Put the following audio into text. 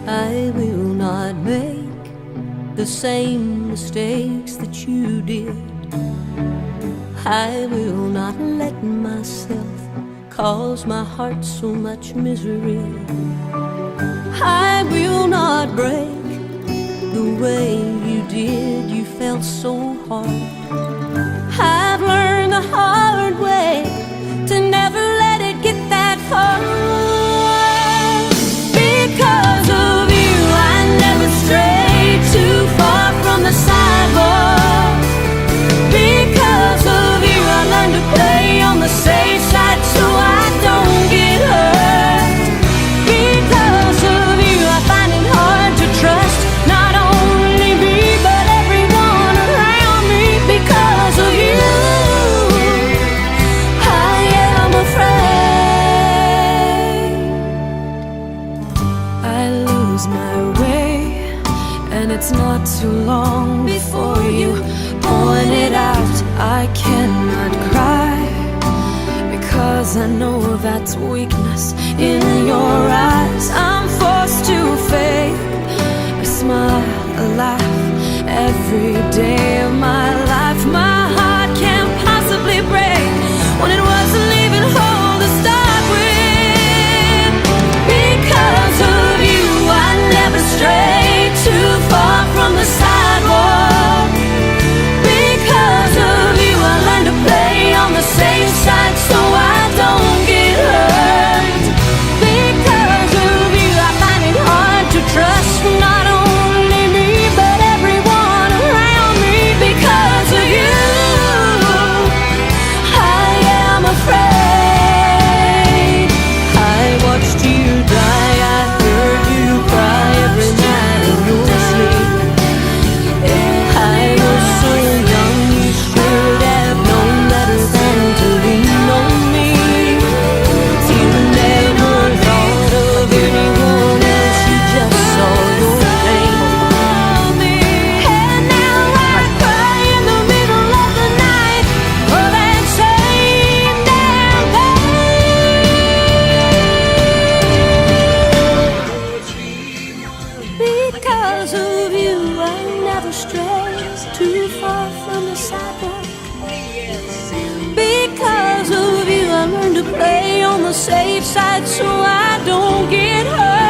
I will not make the same mistakes that you did. I will not let myself cause my heart so much misery. I will not break the way you did. You felt so hard. I've learned the hard way to never let it get that far. Because of you, I never strayed too far from the sidewalk. Because of you, I learned to play on the safe side so I don't get hurt. Because of you, I find it hard to trust not only me but everyone around me. Because of you, I am afraid I lose my way, and it's not too long before you point it out. I cannot cry because I know that's weakness in your eyes. I'm forced to fake a smile, a laugh every day of my life. My heart can't possibly break when it wasn't even whole to start with. Because of you, I never strayed too far from the sidewalk. Because of you, I learned to play on the safe side so I don't get hurt. Because of you, I find it hard to trust not only me but everyone around me. Because of you, I am afraid. I watched you die, I heard you cry every night in your sleep. I was so young, you should have known better than to lean on me. You never thought of anyone else, you just saw your pain. And now I cry in the middle of the night for that same damn pain. Because of you, I never strayed too far from the sidewalk. Because of you, I learned to play on the safe side so I don't get hurt.